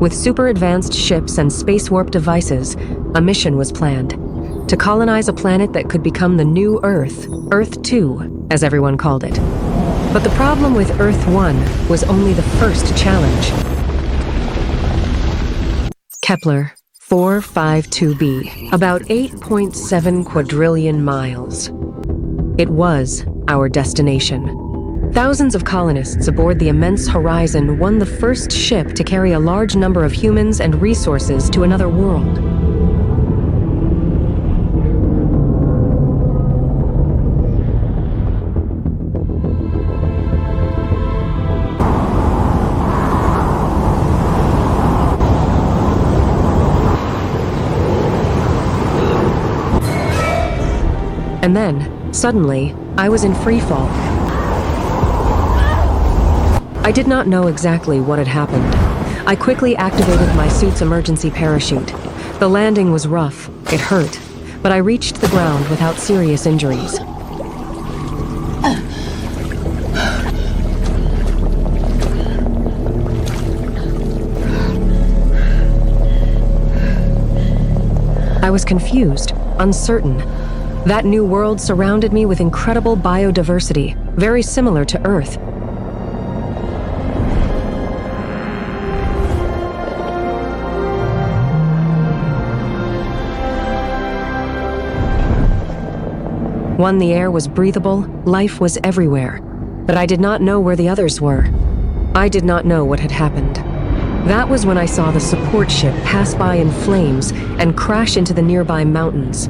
With super advanced ships and space warp devices, a mission was planned to colonize a planet that could become the new Earth, Earth 2, as everyone called it. But the problem with Earth 1 was only the first challenge. Kepler 452b, about 8.7 quadrillion miles. It was our destination. Thousands of colonists aboard the immense Horizon won the first ship to carry a large number of humans and resources to another world. And then, suddenly, I was in free fall. I did not know exactly what had happened. I quickly activated my suit's emergency parachute. The landing was rough, it hurt, but I reached the ground without serious injuries. I was confused, uncertain. That new world surrounded me with incredible biodiversity, very similar to Earth. The air was breathable, life was everywhere, but I did not know where the others were. I did not know what had happened. That was when I saw the support ship pass by in flames and crash into the nearby mountains.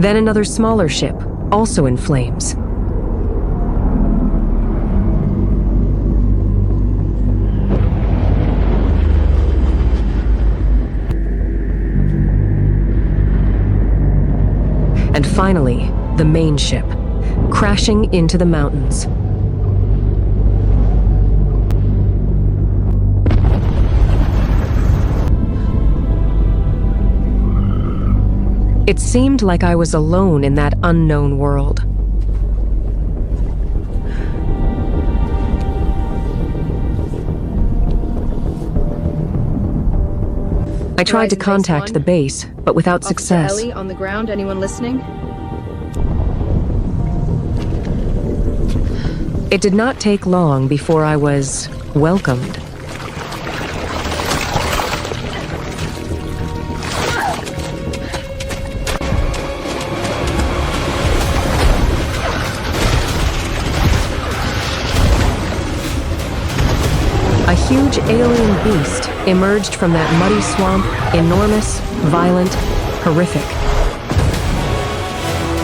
Then another smaller ship, also in flames. And finally, the main ship, crashing into the mountains. It seemed like I was alone in that unknown world. I tried to contact the base, but without success. Ellie, on the ground, anyone listening? It did not take long before I was welcomed. A huge alien beast emerged from that muddy swamp, enormous, violent, horrific.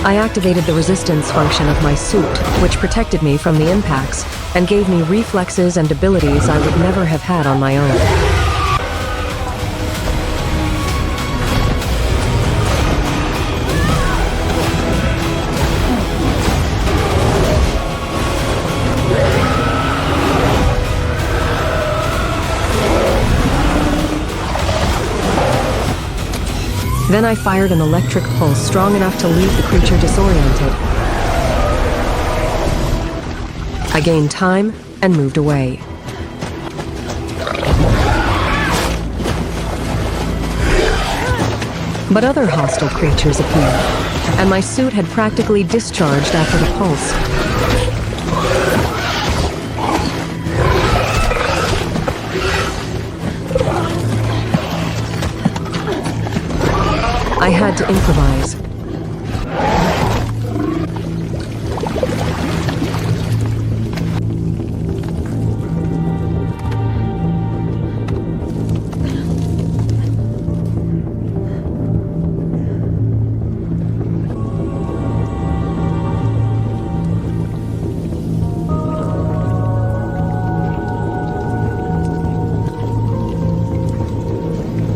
I activated the resistance function of my suit, which protected me from the impacts and gave me reflexes and abilities I would never have had on my own. Then I fired an electric pulse strong enough to leave the creature disoriented. I gained time and moved away. But other hostile creatures appeared, and my suit had practically discharged after the pulse. I had to improvise.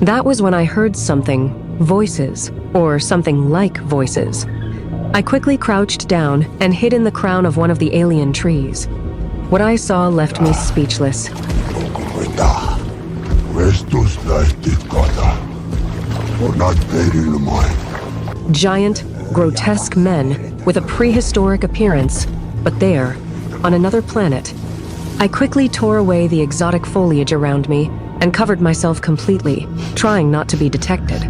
That was when I heard something. Voices, or something like voices. I quickly crouched down and hid in the crown of one of the alien trees. What I saw left me speechless. Giant, grotesque men with a prehistoric appearance, but there, on another planet. I quickly tore away the exotic foliage around me and covered myself completely, trying not to be detected.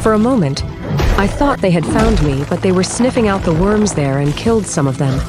For a moment, I thought they had found me, but they were sniffing out the worms there and killed some of them.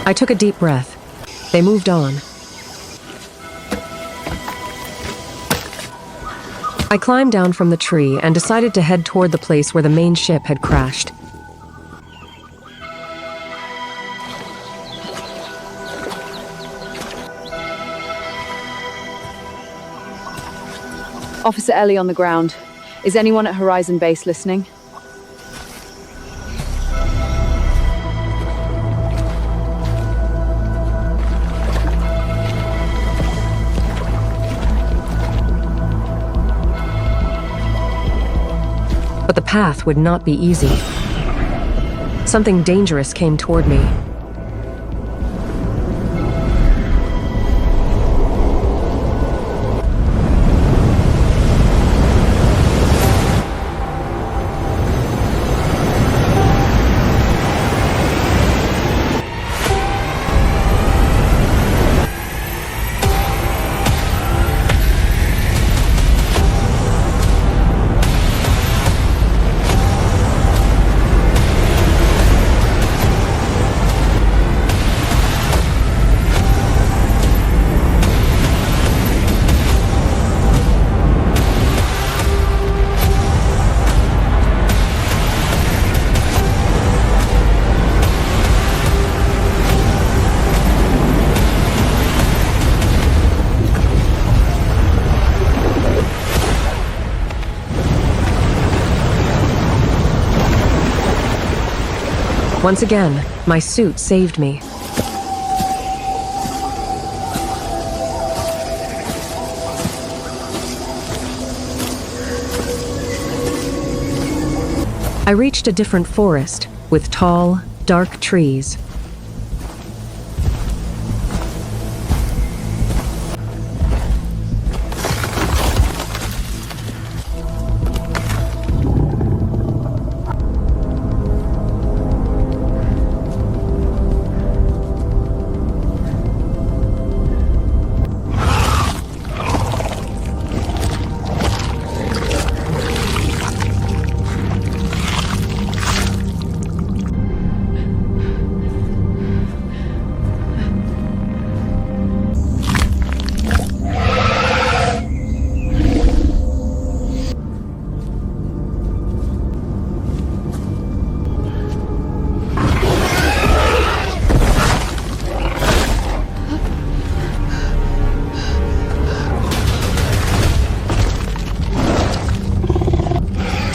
I took a deep breath. They moved on. I climbed down from the tree and decided to head toward the place where the main ship had crashed. Officer Ellie on the ground. Is anyone at Horizon Base listening? But the path would not be easy. Something dangerous came toward me. Once again, my suit saved me. I reached a different forest with tall, dark trees.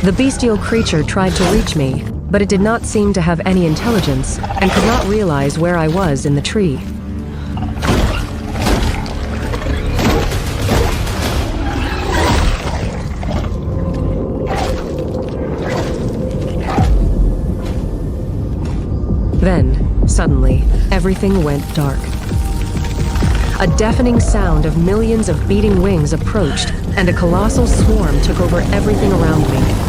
The bestial creature tried to reach me, but it did not seem to have any intelligence and could not realize where I was in the tree. Then, suddenly, everything went dark. A deafening sound of millions of beating wings approached, and a colossal swarm took over everything around me.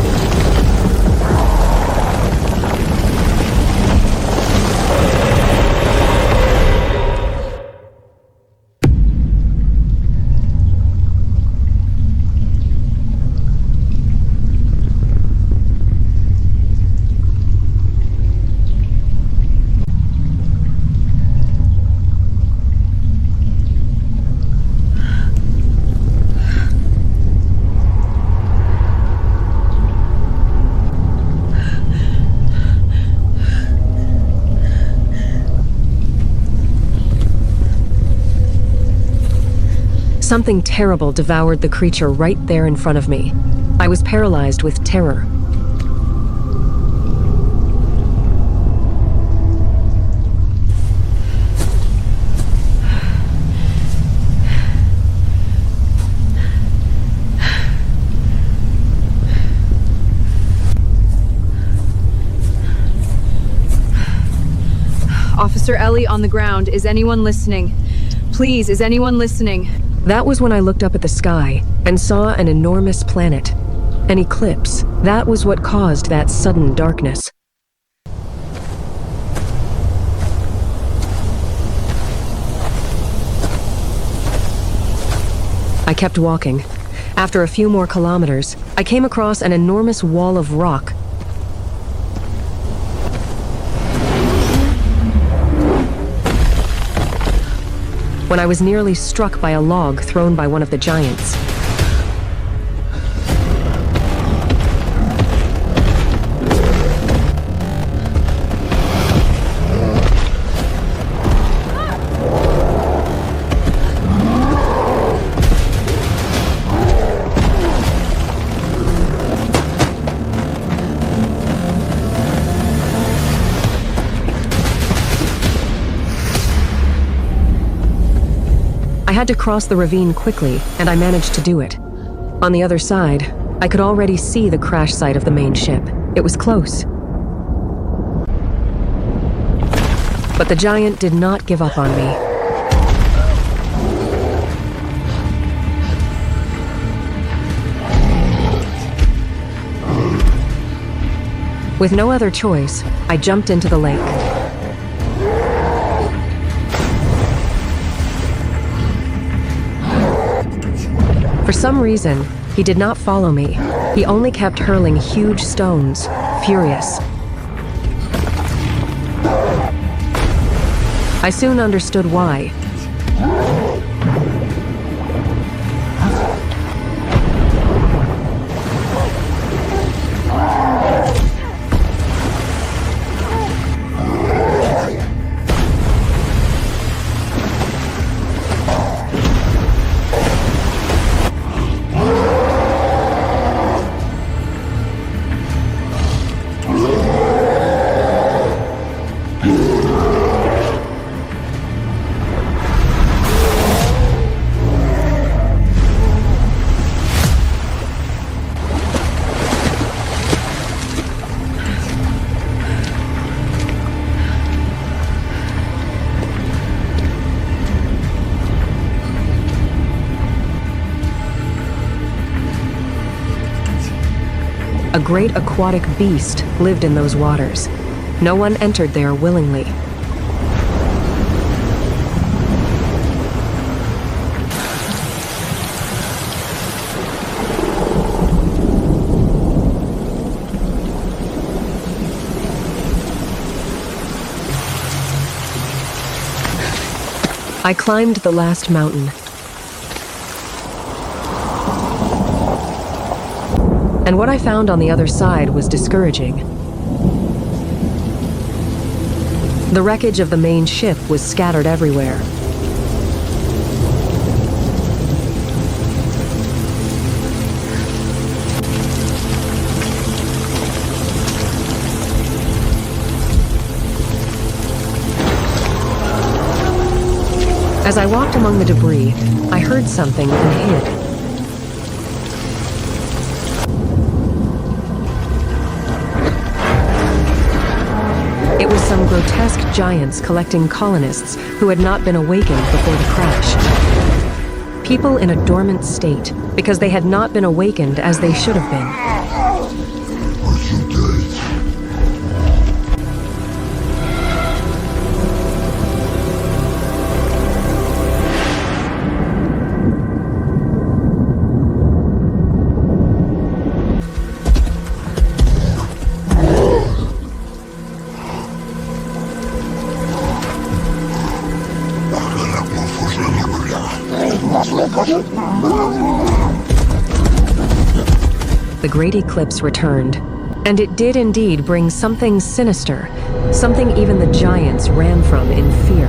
Something terrible devoured the creature right there in front of me. I was paralyzed with terror. Officer Ellie on the ground. Is anyone listening? Please, is anyone listening? That was when I looked up at the sky and saw an enormous planet. An eclipse. That was what caused that sudden darkness. I kept walking. After a few more kilometers, I came across an enormous wall of rock. When I was nearly struck by a log thrown by one of the giants. I had to cross the ravine quickly, and I managed to do it. On the other side, I could already see the crash site of the main ship. It was close. But the giant did not give up on me. With no other choice, I jumped into the lake. For some reason, he did not follow me. He only kept hurling huge stones, furious. I soon understood why. A great aquatic beast lived in those waters. No one entered there willingly. I climbed the last mountain. And what I found on the other side was discouraging. The wreckage of the main ship was scattered everywhere. As I walked among the debris, I heard something and hid. It was some grotesque giants collecting colonists who had not been awakened before the crash. People in a dormant state because they had not been awakened as they should have been. The great eclipse returned, and it did indeed bring something sinister, something even the giants ran from in fear.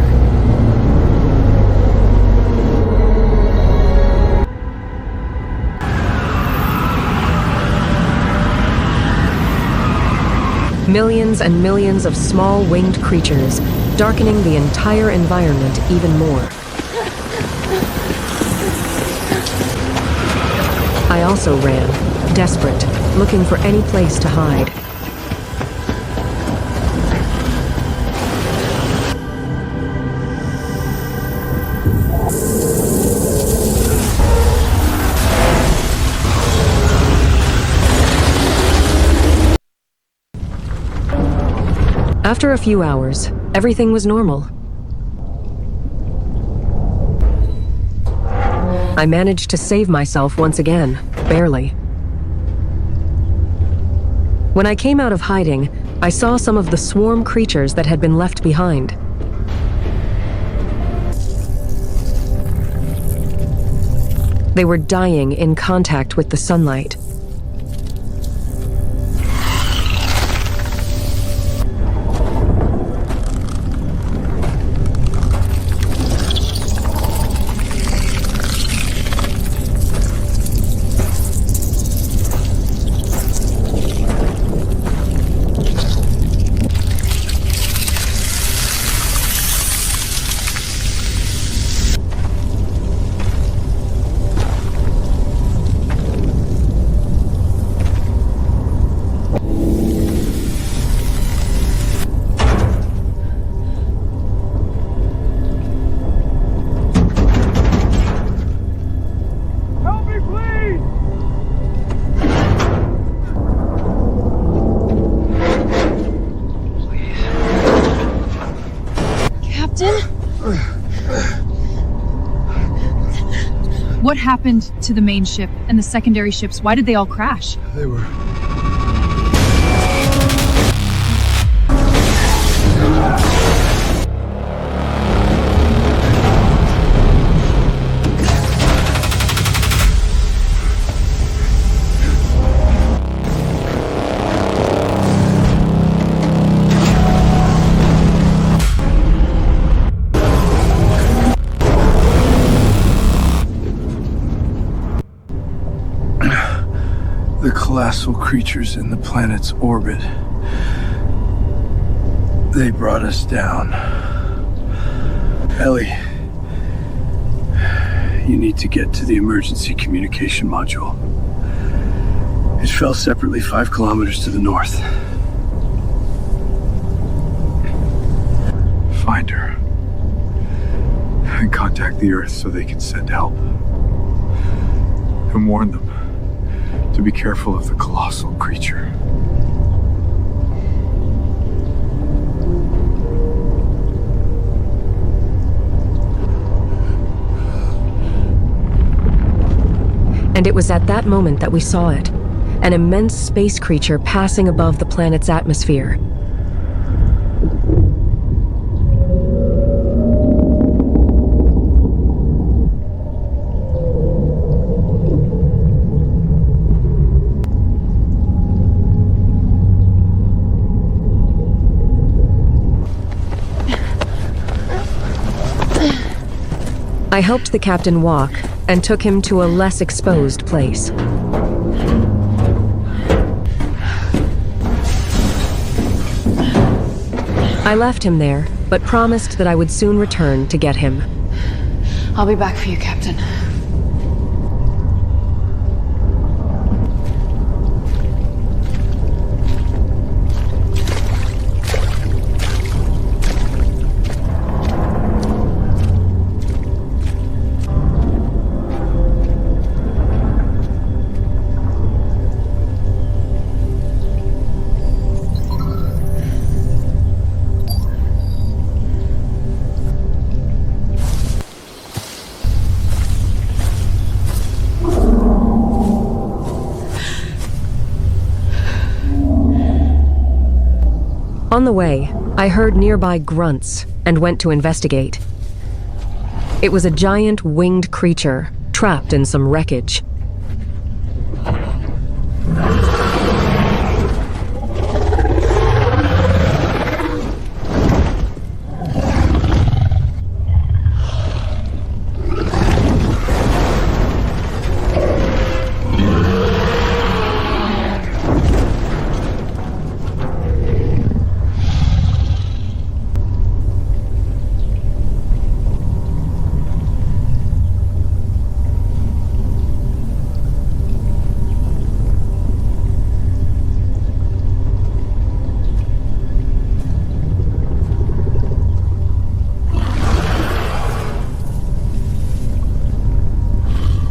Millions and millions of small winged creatures, darkening the entire environment even more. I also ran, desperate, looking for any place to hide. After a few hours, everything was normal. I managed to save myself once again, barely. When I came out of hiding, I saw some of the swarm creatures that had been left behind. They were dying in contact with the sunlight. What happened to the main ship and the secondary ships? Why did they all crash? They were... the colossal creatures in the planet's orbit. They brought us down. Ellie, you need to get to the emergency communication module. It fell separately 5 kilometers to the north. Find her. And contact the Earth so they can send help. And warn them to be careful of the colossal creature. And it was at that moment that we saw it, an immense space creature passing above the planet's atmosphere. I helped the captain walk and took him to a less exposed place. I left him there, but promised that I would soon return to get him. I'll be back for you, Captain. On the way, I heard nearby grunts and went to investigate. It was a giant winged creature trapped in some wreckage.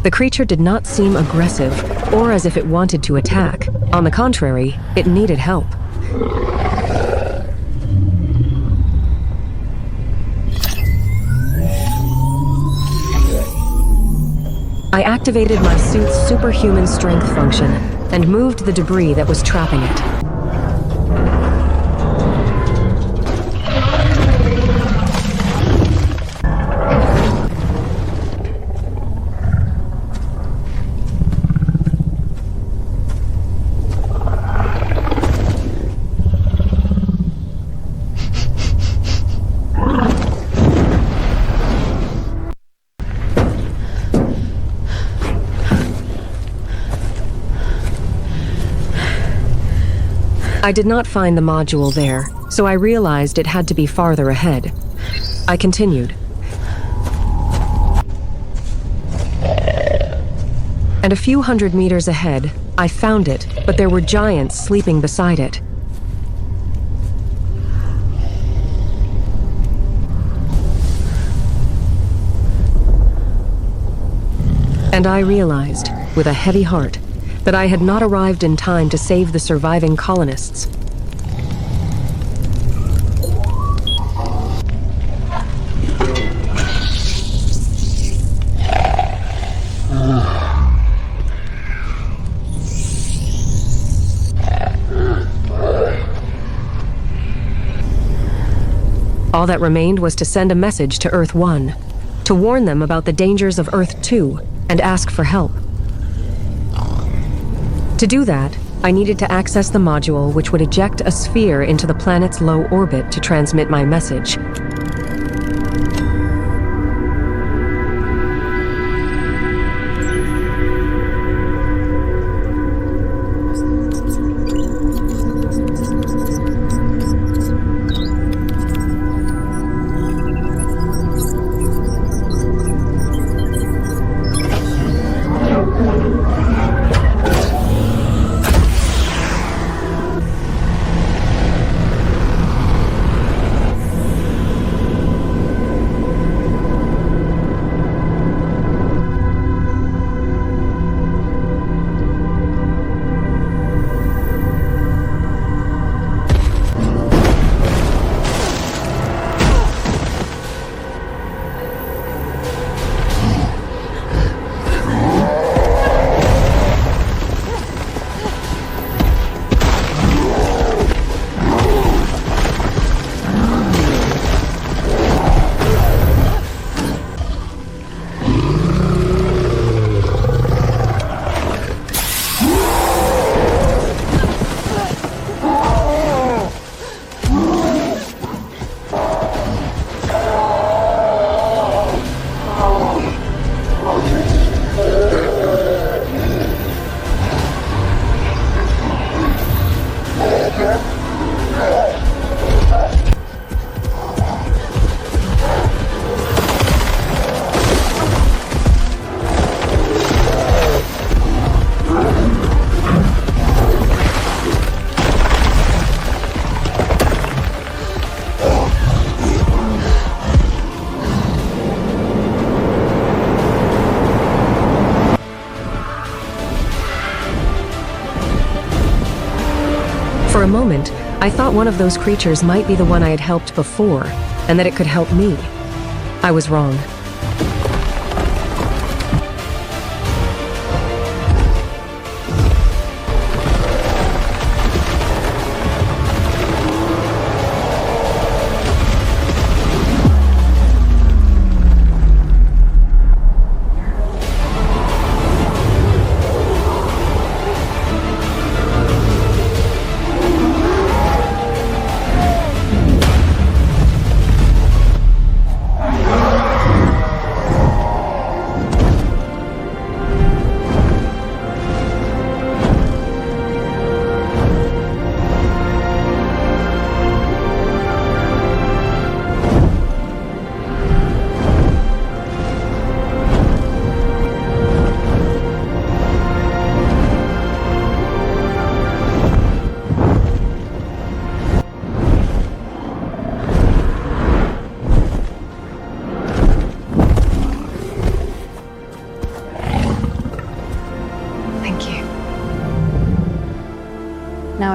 The creature did not seem aggressive or as if it wanted to attack. On the contrary, it needed help. I activated my suit's superhuman strength function and moved the debris that was trapping it. I did not find the module there, so I realized it had to be farther ahead. I continued. And a few hundred meters ahead, I found it, but there were giants sleeping beside it. And I realized, with a heavy heart, that I had not arrived in time to save the surviving colonists. All that remained was to send a message to Earth 1, to warn them about the dangers of Earth 2, and ask for help. To do that, I needed to access the module which would eject a sphere into the planet's low orbit to transmit my message. For a moment, I thought one of those creatures might be the one I had helped before, and that it could help me. I was wrong.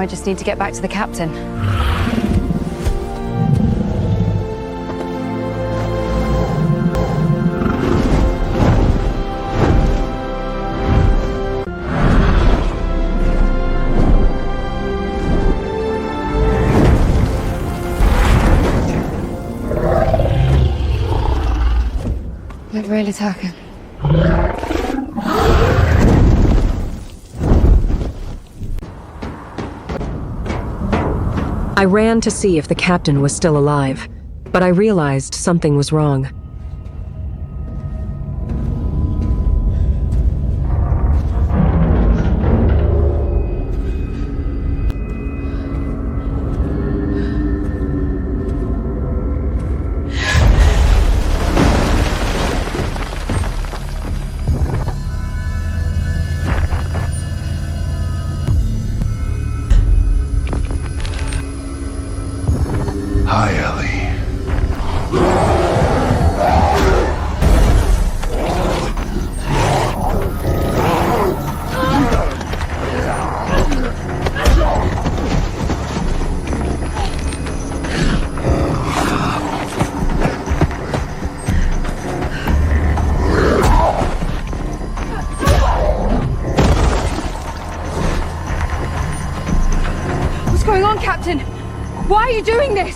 I just need to get back to the captain. We're really talking. I ran to see if the captain was still alive, but I realized something was wrong. Hi, Ellie. What's going on, Captain? Why are you doing this?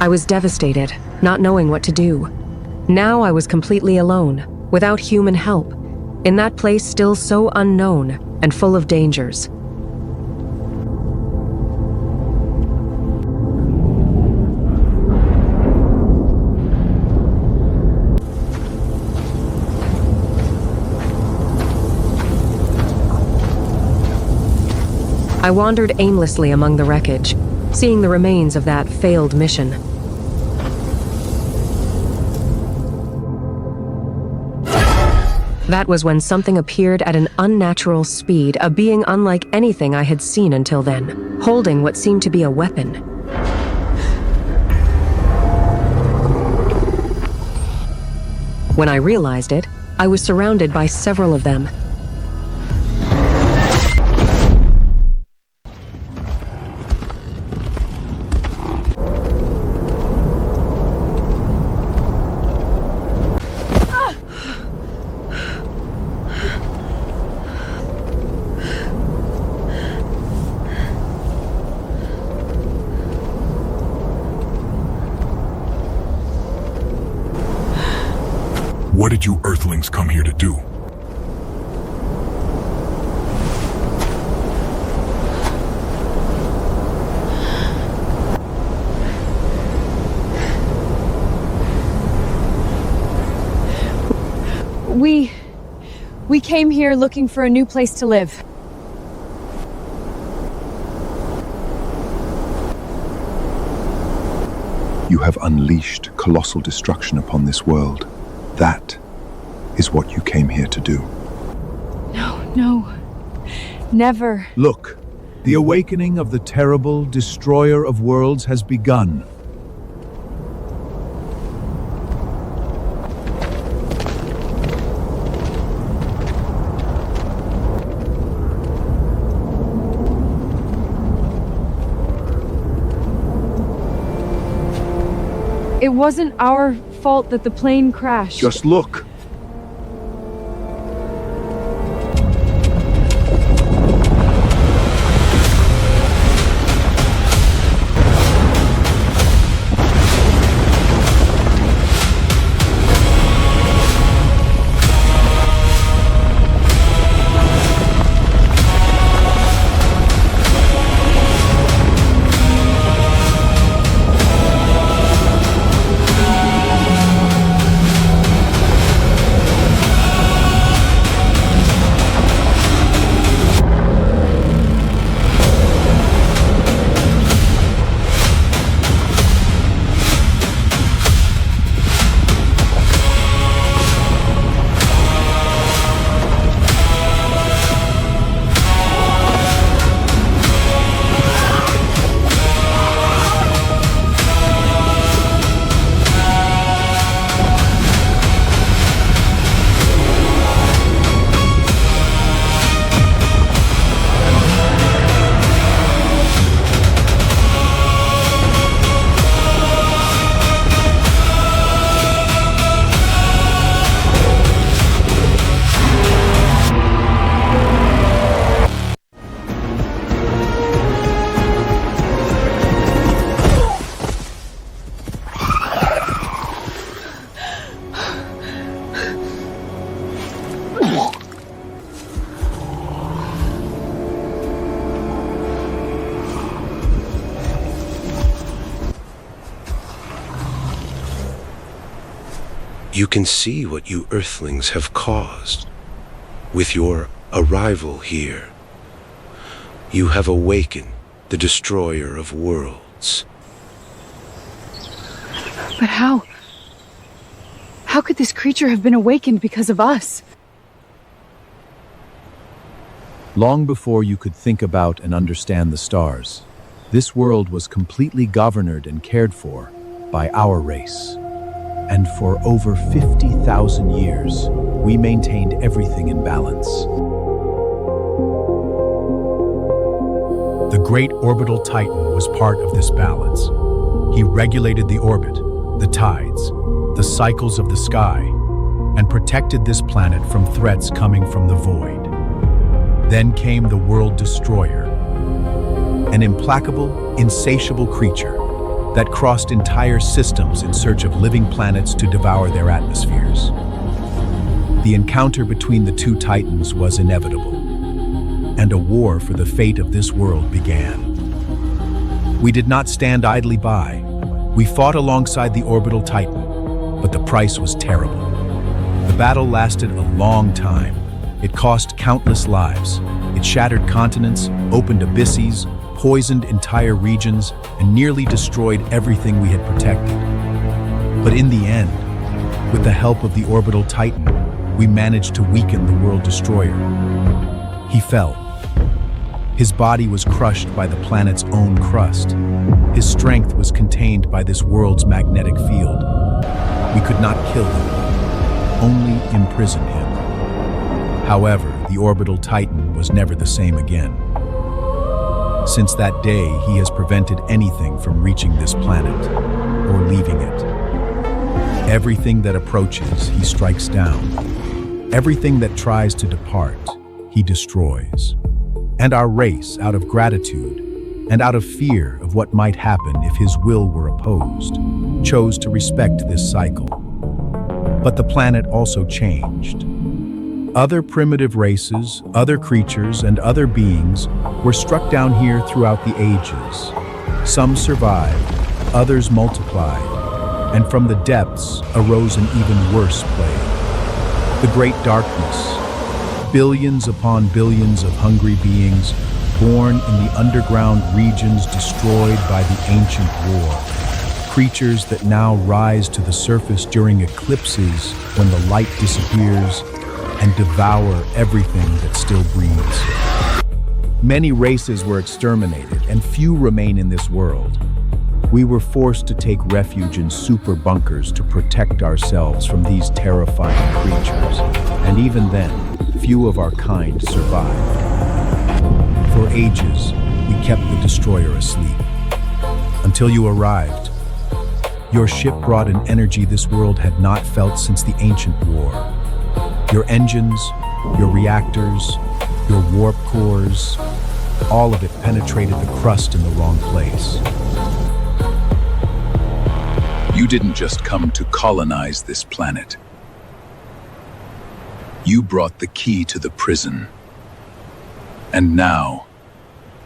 I was devastated, not knowing what to do. Now I was completely alone, without human help, in that place still so unknown and full of dangers. I wandered aimlessly among the wreckage, seeing the remains of that failed mission. That was when something appeared at an unnatural speed, a being unlike anything I had seen until then, holding what seemed to be a weapon. When I realized it, I was surrounded by several of them. What did you Earthlings come here to do? We came here looking for a new place to live. You have unleashed colossal destruction upon this world. That is what you came here to do. No. Never. Look, the awakening of the terrible destroyer of worlds has begun. It wasn't our fault that the plane crashed. Just look. You can see what you Earthlings have caused. With your arrival here, you have awakened the destroyer of worlds. But how? How could this creature have been awakened because of us? Long before you could think about and understand the stars, this world was completely governed and cared for by our race. And for over 50,000 years, we maintained everything in balance. The great orbital Titan was part of this balance. He regulated the orbit, the tides, the cycles of the sky, and protected this planet from threats coming from the void. Then came the World Destroyer, an implacable, insatiable creature that crossed entire systems in search of living planets to devour their atmospheres. The encounter between the two titans was inevitable, and a war for the fate of this world began. We did not stand idly by. We fought alongside the orbital titan, but the price was terrible. The battle lasted a long time. It cost countless lives. It shattered continents, opened abysses, poisoned entire regions, and nearly destroyed everything we had protected. But in the end, with the help of the orbital Titan, we managed to weaken the World Destroyer. He fell. His body was crushed by the planet's own crust. His strength was contained by this world's magnetic field. We could not kill him, only imprison him. However, the orbital Titan was never the same again. Since that day, he has prevented anything from reaching this planet or leaving it. Everything that approaches, he strikes down. Everything that tries to depart, he destroys. And our race, out of gratitude and out of fear of what might happen if his will were opposed, chose to respect this cycle. But the planet also changed. Other primitive races, other creatures, and other beings were struck down here throughout the ages. Some survived, others multiplied, and from the depths arose an even worse plague. The Great Darkness. Billions upon billions of hungry beings, born in the underground regions destroyed by the ancient war. Creatures that now rise to the surface during eclipses when the light disappears, and devour everything that still breathes. Many races were exterminated, and few remain in this world. We were forced to take refuge in super bunkers to protect ourselves from these terrifying creatures, and even then, few of our kind survived. For ages, we kept the destroyer asleep, until you arrived. Your ship brought an energy this world had not felt since the ancient war. Your engines, your reactors, your warp cores, all of it penetrated the crust in the wrong place. You didn't just come to colonize this planet. You brought the key to the prison. And now,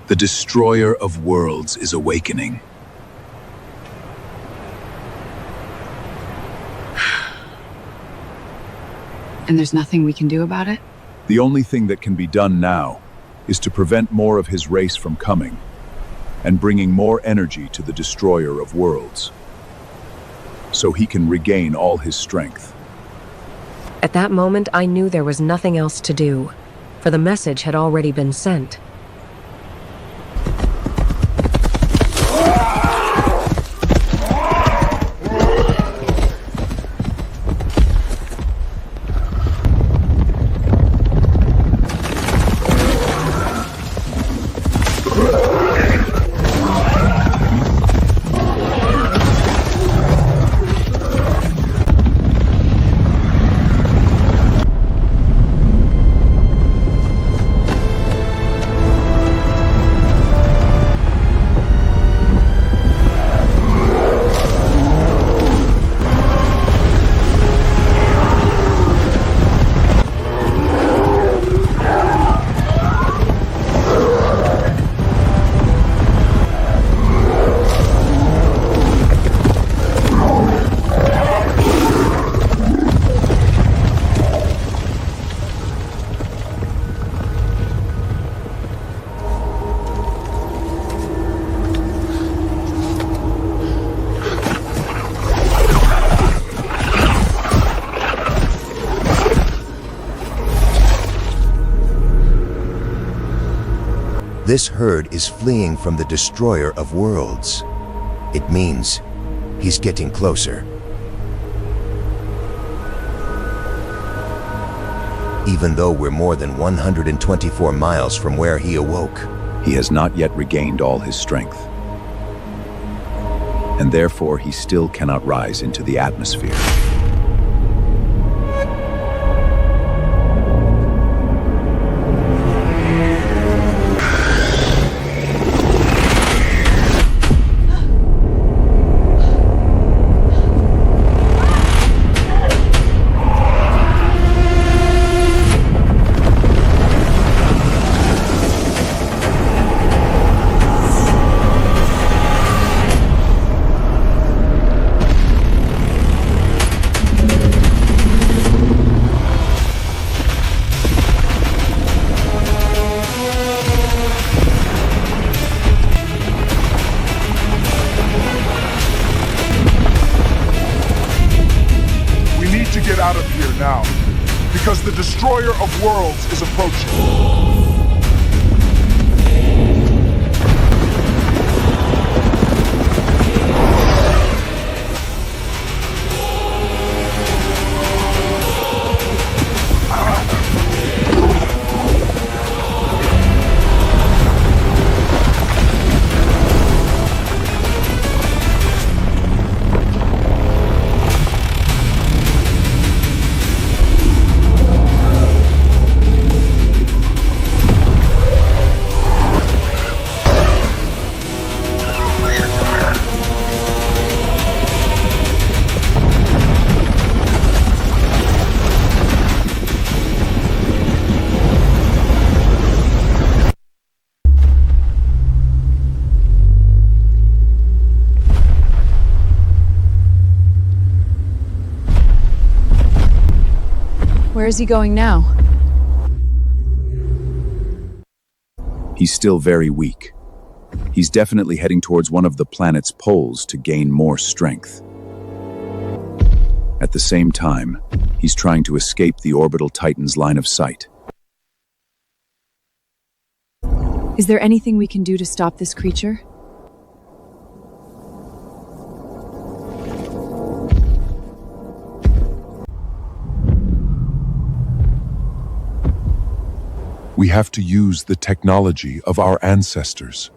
the destroyer of worlds is awakening. And there's nothing we can do about it? The only thing that can be done now is to prevent more of his race from coming and bringing more energy to the destroyer of worlds, so he can regain all his strength. At that moment, I knew there was nothing else to do, for the message had already been sent. This herd is fleeing from the destroyer of worlds. It means he's getting closer. Even though we're more than 124 miles from where he awoke. He has not yet regained all his strength. And therefore he still cannot rise into the atmosphere. Get out of here now, because the destroyer of worlds is approaching. Where is he going now? He's still very weak. He's definitely heading towards one of the planet's poles to gain more strength. At the same time, he's trying to escape the orbital Titan's line of sight. Is there anything we can do to stop this creature? We have to use the technology of our ancestors.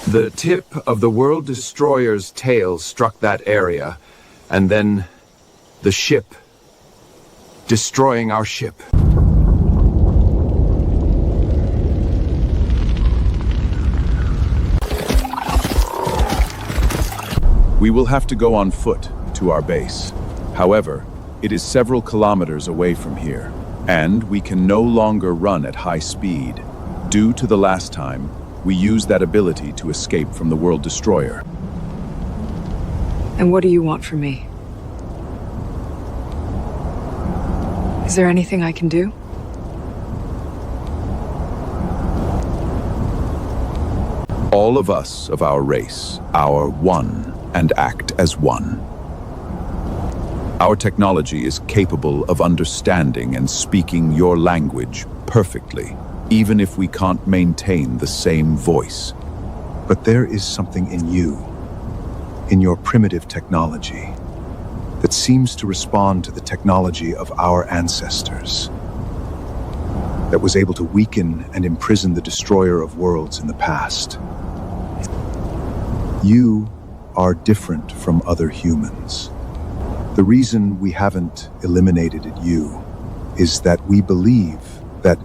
The tip of the World Destroyer's tail struck that area, and then the ship, destroying our ship. We will have to go on foot to our base. However, it is several kilometers away from here, and we can no longer run at high speed. Due to the last time, we used that ability to escape from the World Destroyer. And what do you want from me? Is there anything I can do? All of us of our race are one and act as one. Our technology is capable of understanding and speaking your language perfectly, even if we can't maintain the same voice. But there is something in you, in your primitive technology, that seems to respond to the technology of our ancestors, that was able to weaken and imprison the destroyer of worlds in the past. You are different from other humans. The reason we haven't eliminated you is that we believe that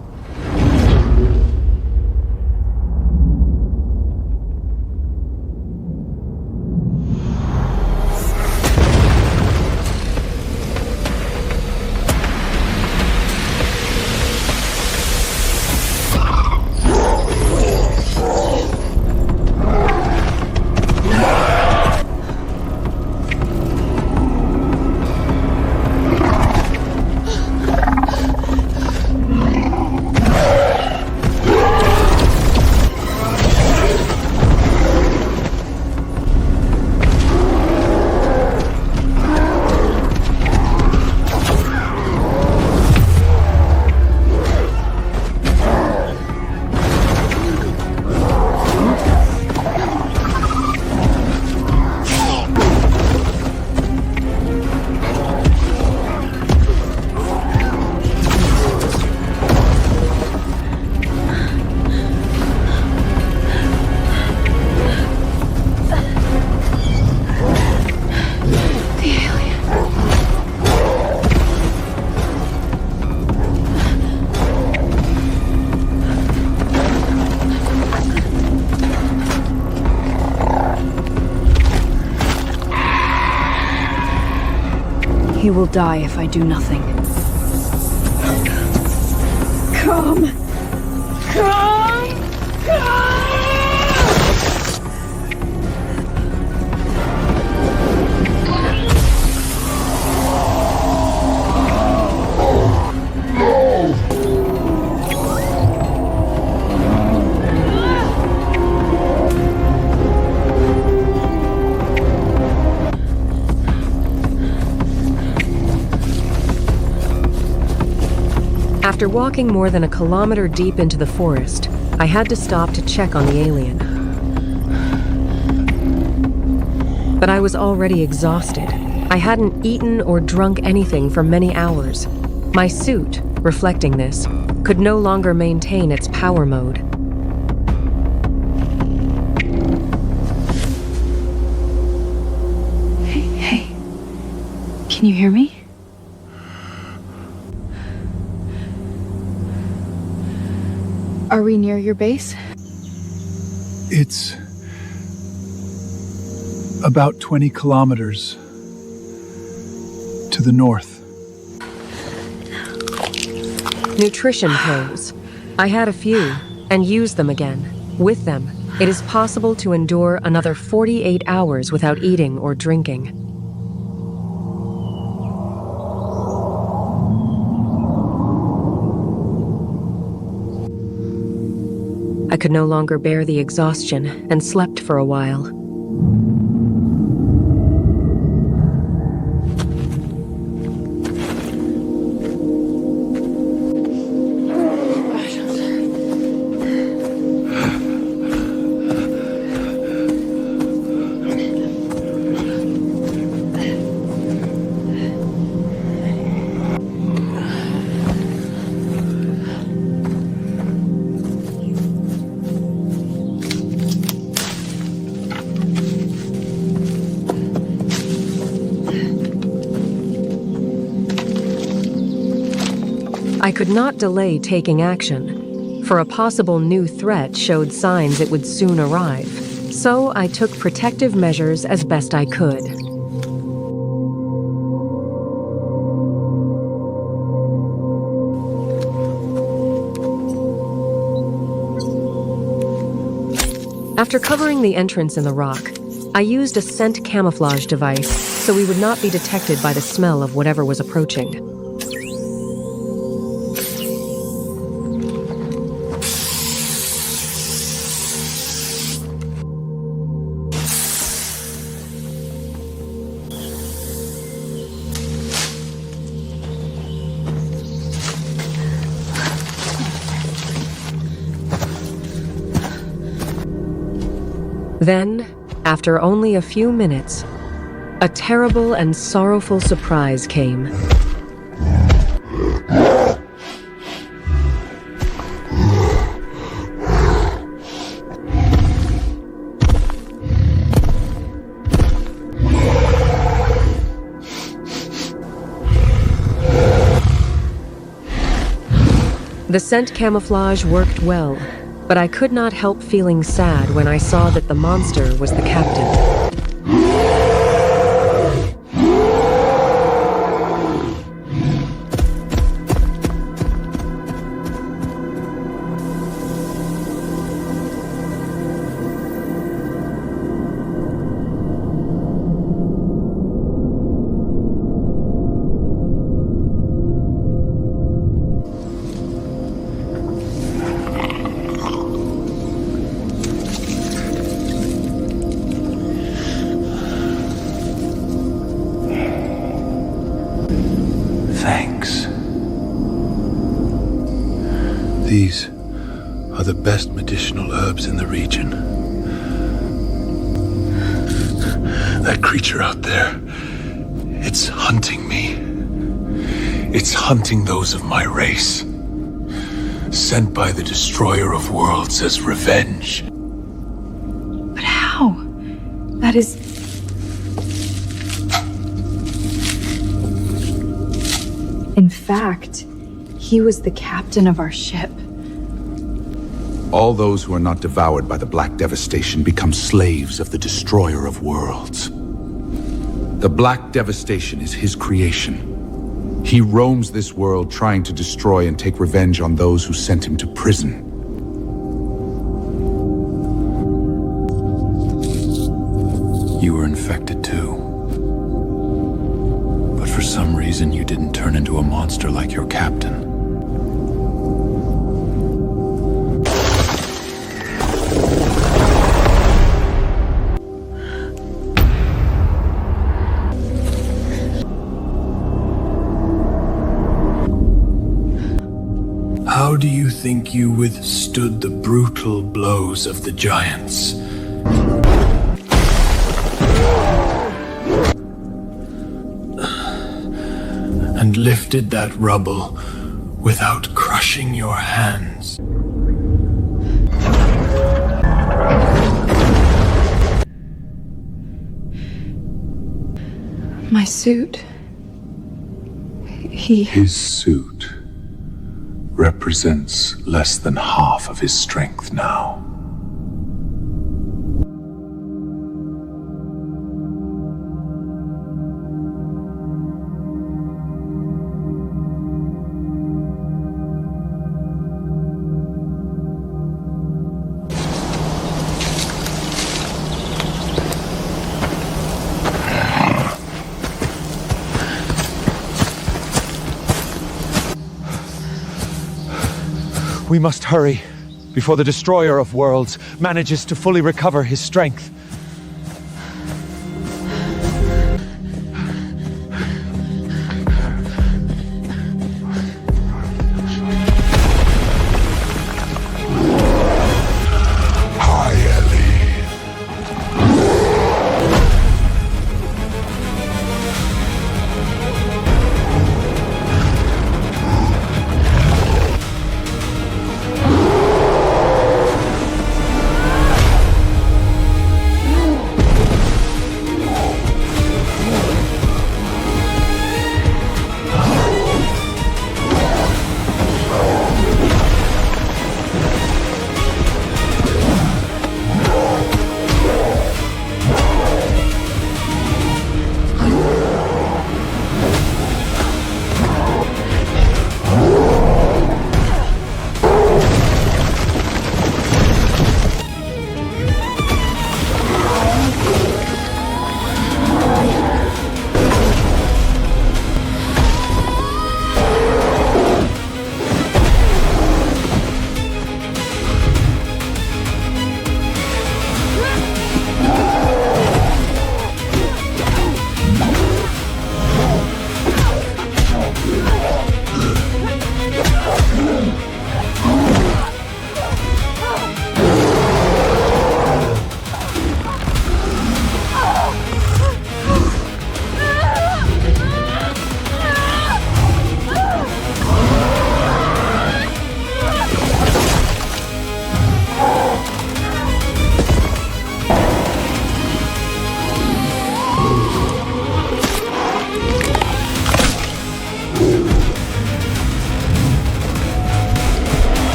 He will die if I do nothing. Come! Come! Come! After walking more than a kilometer deep into the forest, I had to stop to check on the alien. But I was already exhausted. I hadn't eaten or drunk anything for many hours. My suit, reflecting this, could no longer maintain its power mode. Hey. Can you hear me? Are we near your base? It's about 20 kilometers to the north. Nutrition pills. I had a few, and used them again. With them, it is possible to endure another 48 hours without eating or drinking. I could no longer bear the exhaustion and slept for a while. I could not delay taking action, for a possible new threat showed signs it would soon arrive, so I took protective measures as best I could. After covering the entrance in the rock, I used a scent camouflage device so we would not be detected by the smell of whatever was approaching. Then, after only a few minutes, a terrible and sorrowful surprise came. The scent camouflage worked well, but I could not help feeling sad when I saw that the monster was the captain. Thanks. These are the best medicinal herbs in the region. That creature out there, it's hunting me. It's hunting those of my race. Sent by the Destroyer of Worlds as revenge. But how? That is... In fact, he was the captain of our ship. All those who are not devoured by the Black Devastation become slaves of the Destroyer of Worlds. The Black Devastation is his creation. He roams this world trying to destroy and take revenge on those who sent him to prison. You were infected too. But for some reason you didn't turn into a monster like your captain. How do you think you withstood the brutal blows of the giants? And lifted that rubble without crushing your hands? My suit. His suit represents less than half of his strength now. We must hurry before the Destroyer of Worlds manages to fully recover his strength.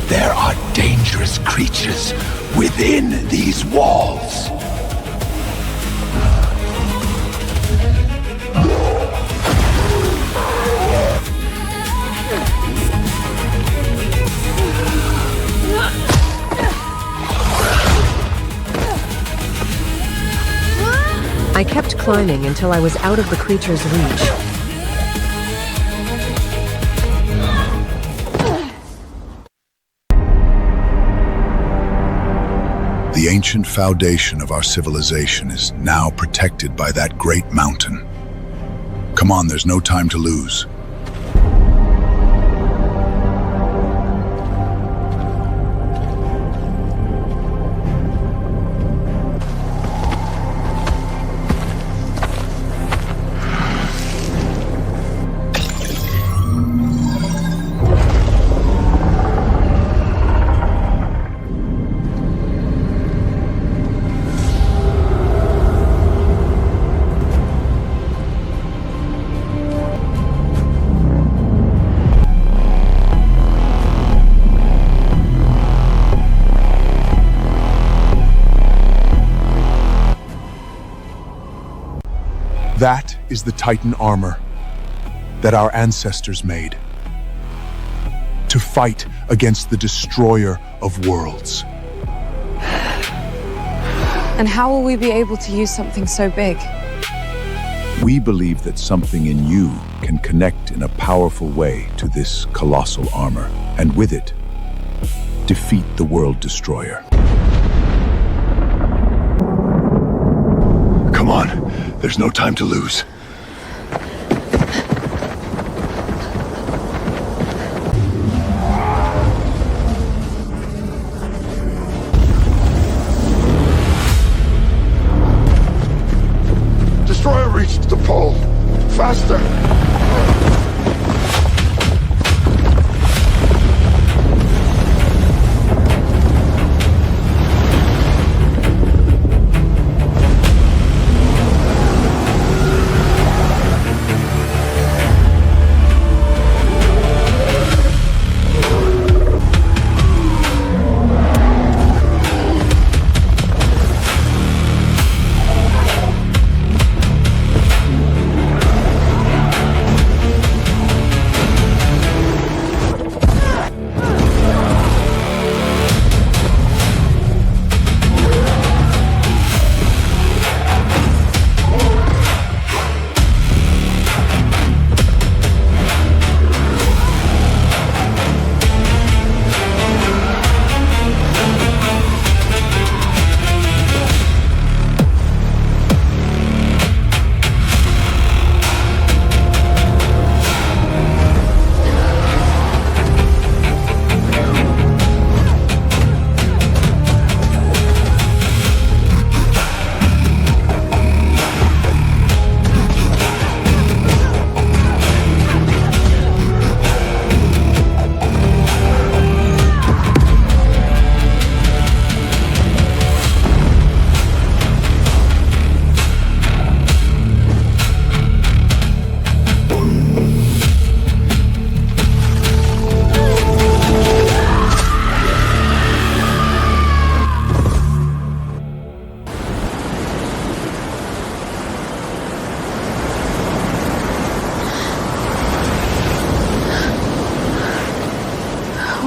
There are dangerous creatures within these walls. I kept climbing until I was out of the creature's reach. The ancient foundation of our civilization is now protected by that great mountain. Come on, there's no time to lose. That is the Titan armor that our ancestors made to fight against the destroyer of worlds. And how will we be able to use something so big? We believe that something in you can connect in a powerful way to this colossal armor, and with it, defeat the world destroyer. Come on, there's no time to lose. Destroyer reached the pole. Faster!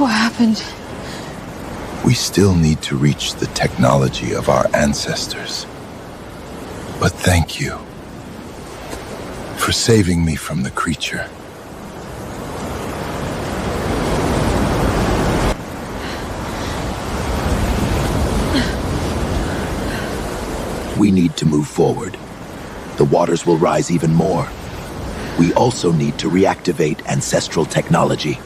What happened? We still need to reach the technology of our ancestors. But thank you for saving me from the creature. We need to move forward. The waters will rise even more. We also need to reactivate ancestral technology.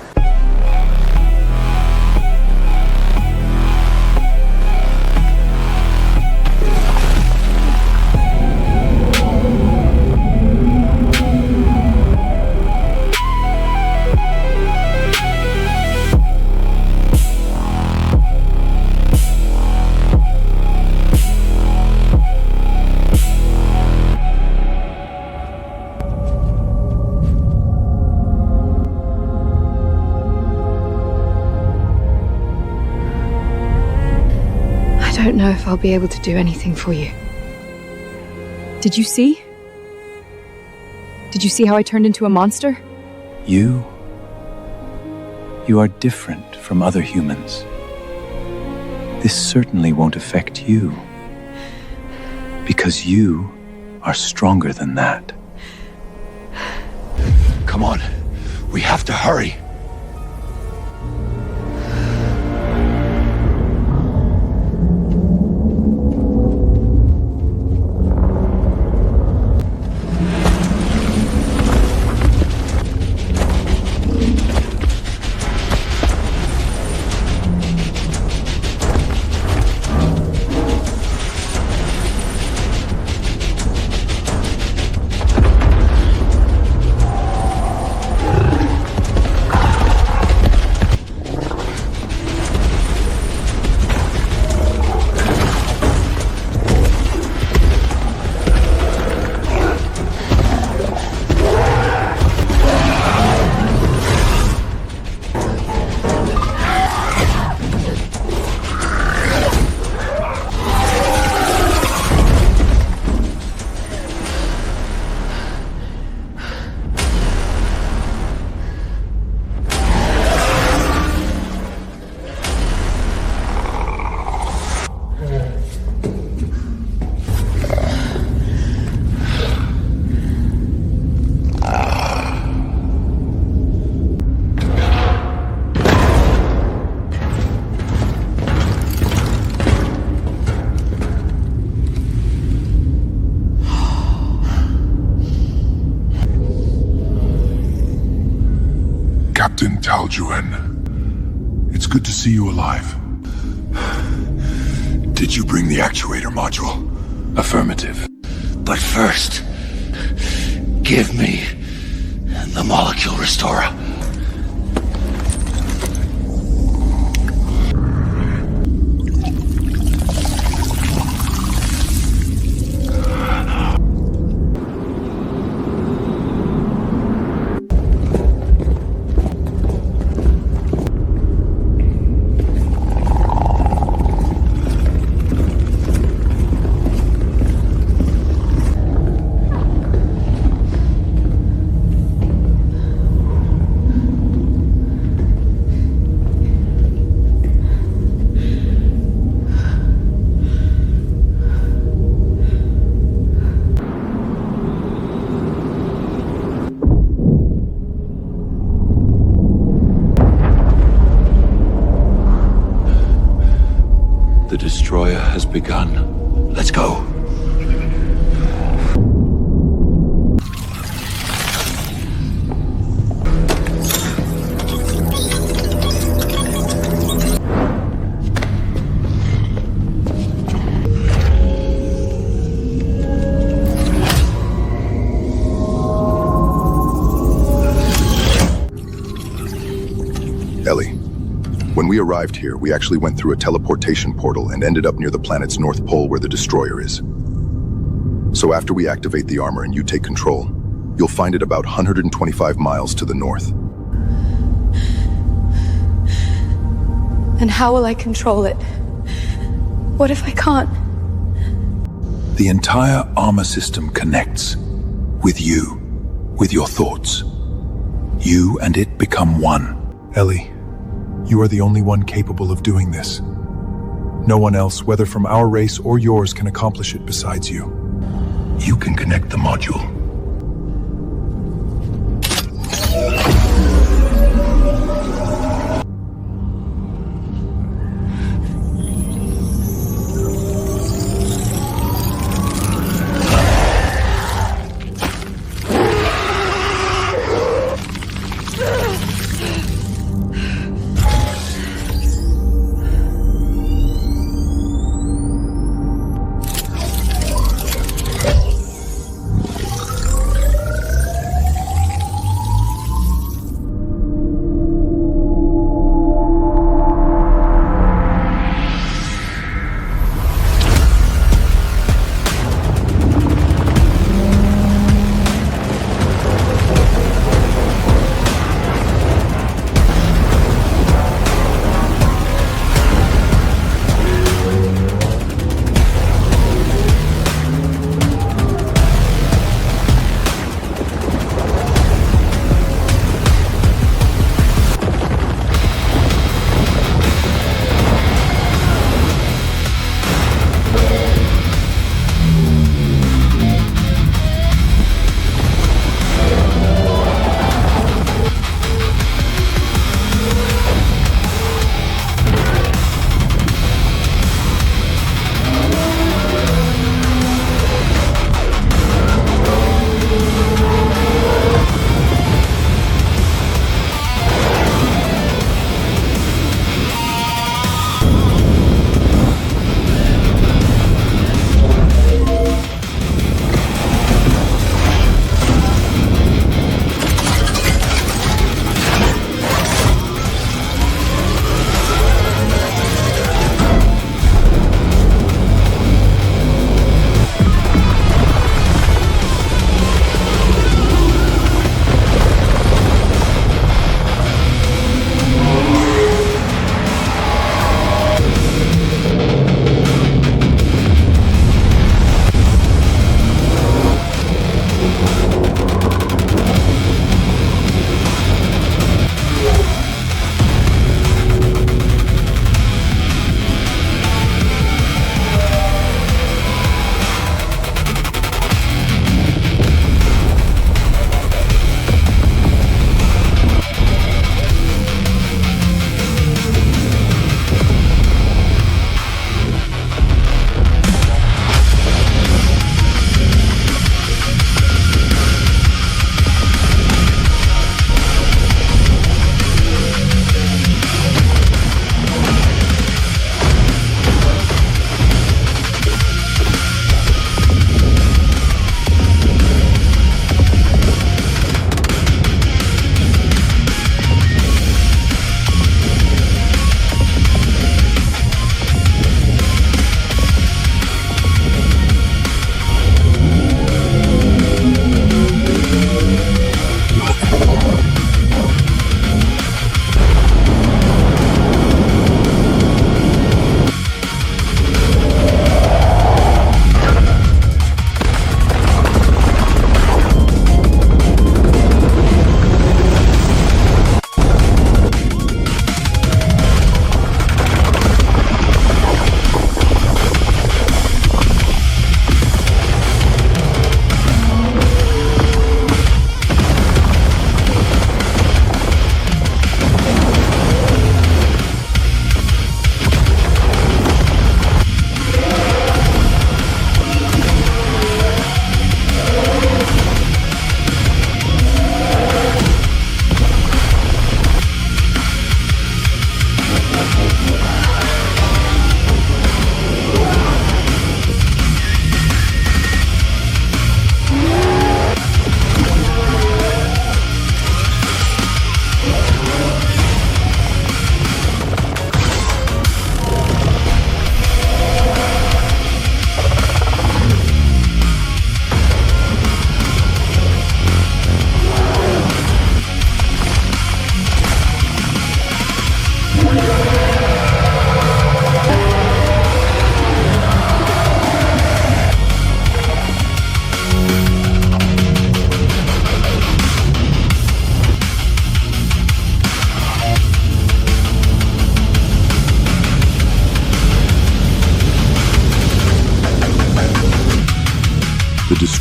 I don't know if I'll be able to do anything for you. Did you see? Did you see how I turned into a monster? You are different from other humans. This certainly won't affect you. Because you are stronger than that. Come on, we have to hurry. Captain Taljuan. It's good to see you alive. Did you bring the actuator module? Affirmative. But first, give me the molecule restorer. The destroyer has begun. Let's go. Ellie, when we arrived here, we actually went through a teleportation portal and ended up near the planet's north pole where the destroyer is. So after we activate the armor and you take control, you'll find it about 125 miles to the north. And how will I control it? What if I can't? The entire armor system connects with you, with your thoughts. You and it become one. Ellie, you are the only one capable of doing this. No one else, whether from our race or yours, can accomplish it besides you. You can connect the module.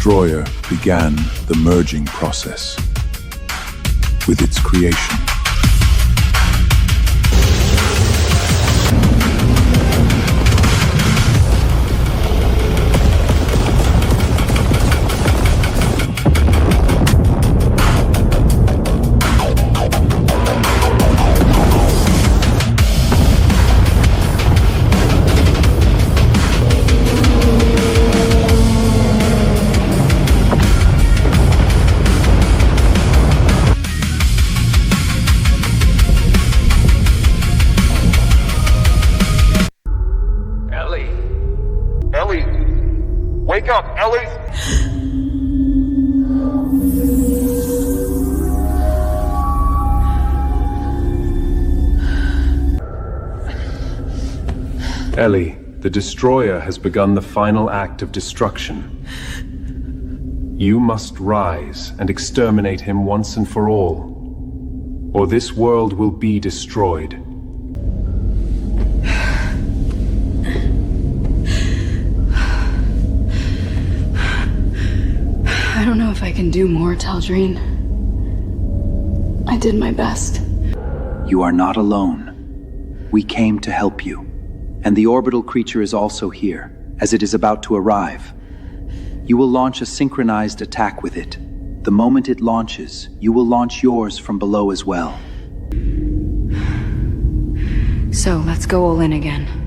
destroyer began the merging process with its creation. Wake up, Ellie! Ellie, the Destroyer has begun the final act of destruction. You must rise and exterminate him once and for all, or this world will be destroyed. I don't know if I can do more, Taldreen. I did my best. You are not alone. We came to help you. And the orbital creature is also here, as it is about to arrive. You will launch a synchronized attack with it. The moment it launches, you will launch yours from below as well. So, let's go all in again.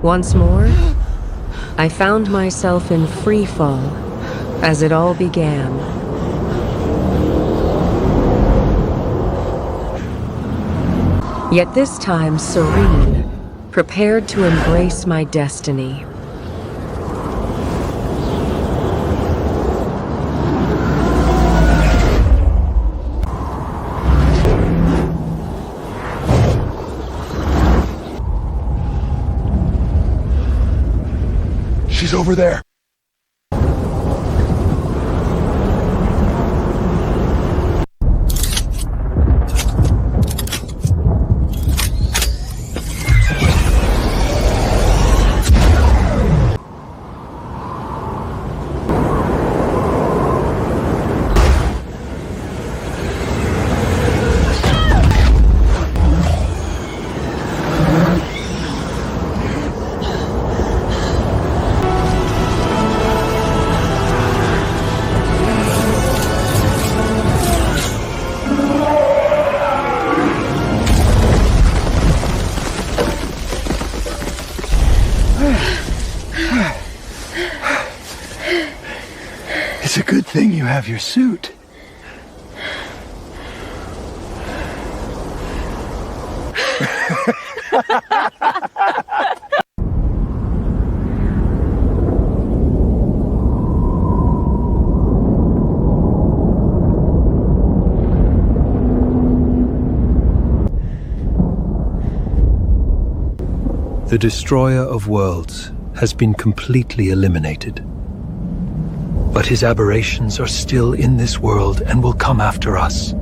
Once more, I found myself in free fall as it all began. Yet this time serene, prepared to embrace my destiny. She's over there. It's a good thing you have your suit. The Destroyer of Worlds has been completely eliminated. But his aberrations are still in this world and will come after us.